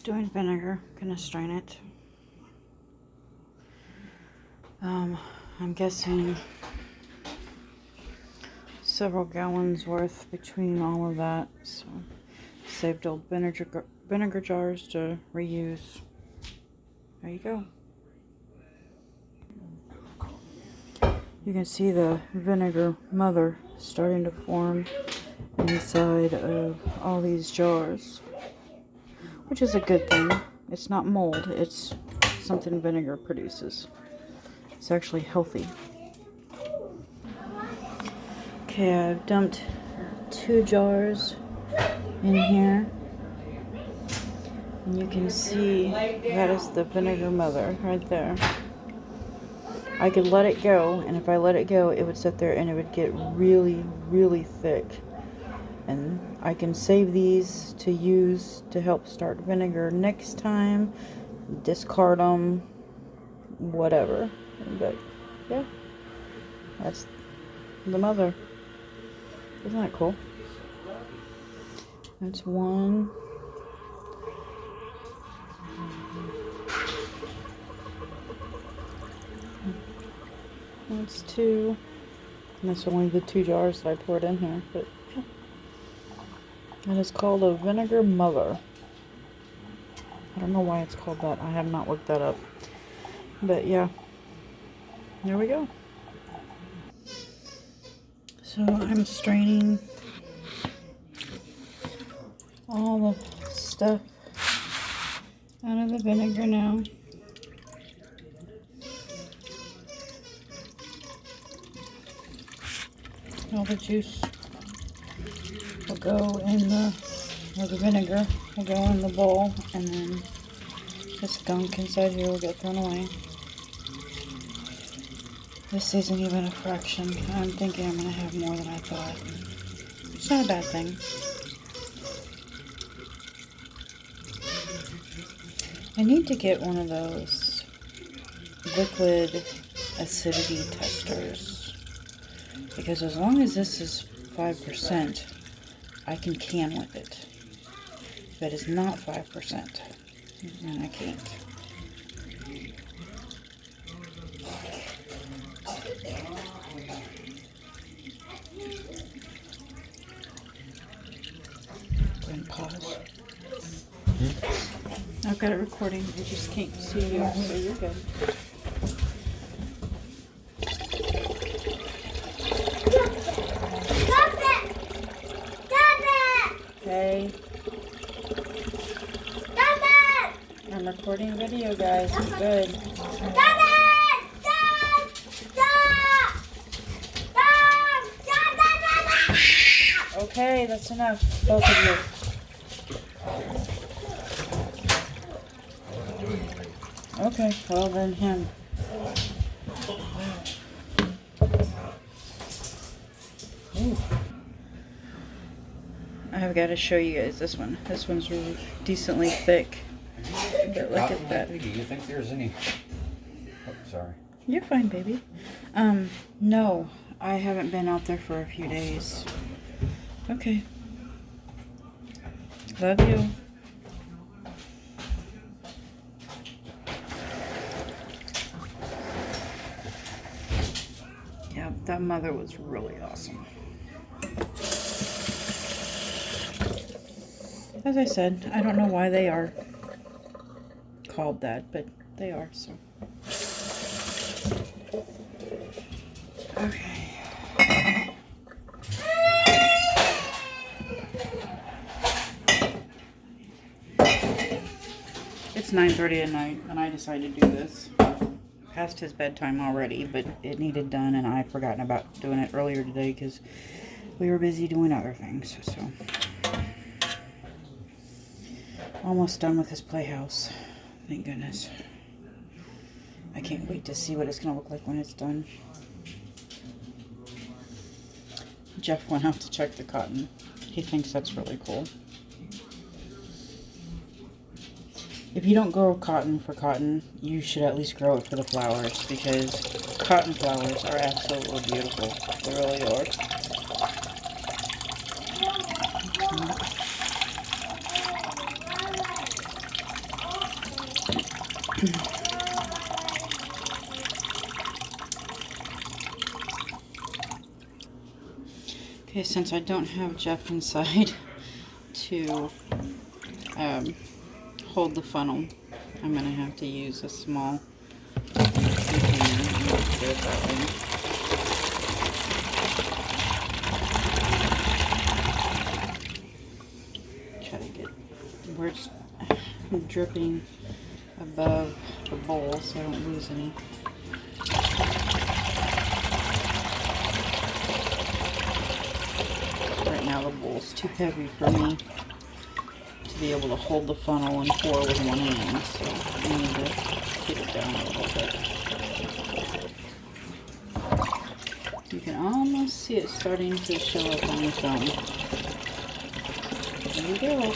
doing vinegar. Gonna strain it. I'm guessing several gallons worth between all of that. So saved old vinegar jars to reuse. There you go. You can see the vinegar mother starting to form inside of all these jars, which is a good thing. It's not mold, it's something vinegar produces. It's actually healthy. Okay, I've dumped 2 jars in here. And you can see that is the vinegar mother right there. I could let it go, and if I let it go, it would sit there and it would get really, really thick. And I can save these to use to help start vinegar next time, discard them, whatever. But yeah, that's the mother. Isn't that cool? That's 1. That's 2. And that's only the 2 jars that I poured in here. But yeah. And it's called a vinegar mother. I don't know why it's called that. I have not looked that up. But yeah. There we go. So I'm straining all the stuff out of the vinegar now. All the juice will go in the vinegar will go in the bowl, and then this gunk inside here will get thrown away. This isn't even a fraction. I'm thinking I'm going to have more than I thought. It's not a bad thing. I need to get one of those liquid acidity testers, because as long as this is 5%, I can with it. If it is not 5%, then I can't. Go ahead and pause. I've got it recording. I just can't see you, so you're good. Okay. I'm recording video, guys. I'm good. Okay, that's enough. Both of you. Okay, well then him. Ooh. I have got to show you guys this one. This one's really decently thick. But look at that. Do you think there's any... Oh, sorry. You're fine, baby. No, I haven't been out there for a few days. Okay. Love you. Yeah, that mother was really awesome. As I said, I don't know why they are called that, but they are, so. Okay. It's 9:30 at night, and I decided to do this. Past his bedtime already, but it needed done, and I'd forgotten about doing it earlier today because we were busy doing other things, so. Almost done with his playhouse. Thank goodness. I can't wait to see what it's going to look like when it's done. Jeff went out to check the cotton. He thinks that's really cool. If you don't grow cotton for cotton, you should at least grow it for the flowers, because cotton flowers are absolutely beautiful. They really are. Okay, since I don't have Jeff inside to hold the funnel, I'm going to have to use a small container. Let's do it that way. Try to get where it's dripping above the bowl so I don't lose any. Right now the bowl's too heavy for me to be able to hold the funnel and pour with one hand, so I need to get it down a little bit. You can almost see it starting to show up on the film. There we go.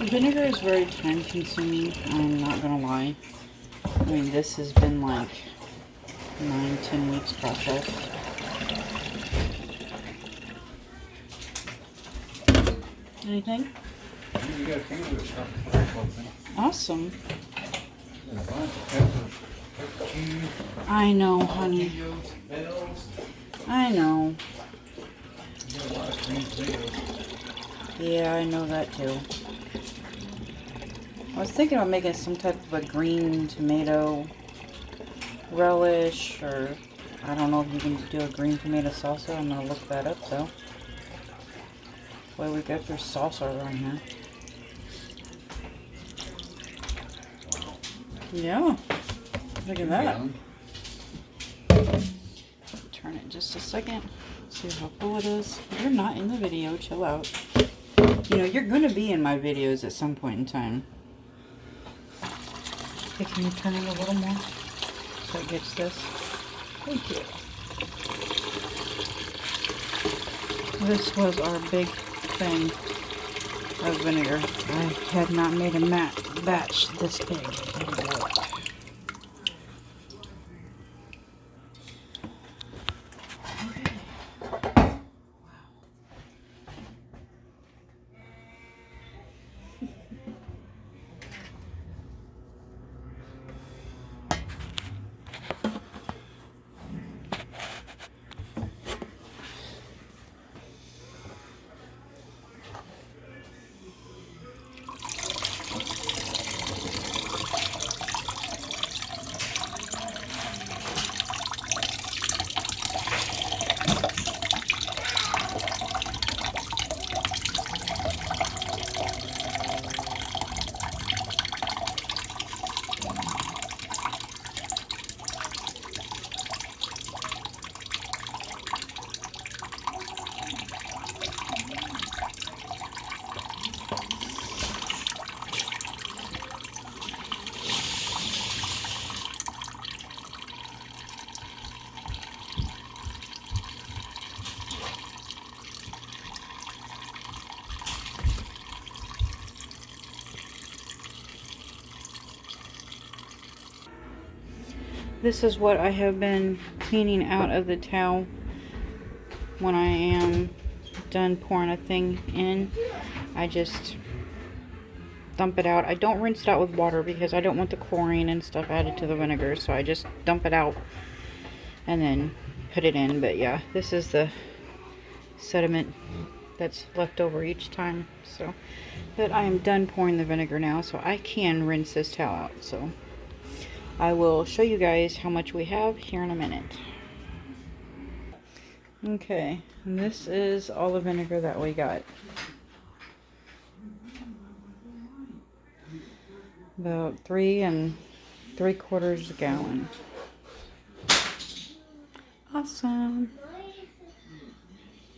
Vinegar is very time consuming, I'm not gonna lie. I mean, this has been like 9-10 weeks process. Anything? You got a few of this stuff for clothing. Awesome. There's a bunch of pepper cubes, I know, honey. tomatoes, bells. I know. You got a lot of green tomatoes. Yeah, I know that too. I was thinking about making some type of a green tomato relish, or I don't know if you can do a green tomato salsa. I'm gonna look that up though. Boy, we got their salsa around here. Yeah, look at that. Turn it just a second. See how full it is. You're not in the video. Chill out. You know, you're gonna be in my videos at some point in time. Okay, can you turn it a little more so it gets this? Thank you. This was our big thing of vinegar. I had not made a batch this big. This is what I have been cleaning out of the towel when I am done pouring a thing in. I just dump it out. I don't rinse it out with water because I don't want the chlorine and stuff added to the vinegar, so I just dump it out and then put it in. But yeah, this is the sediment that's left over each time. So, but I am done pouring the vinegar now, so I can rinse this towel out. So I will show you guys how much we have here in a minute. Okay, and this is all the vinegar that we got. About 3 3/4 gallons. Awesome.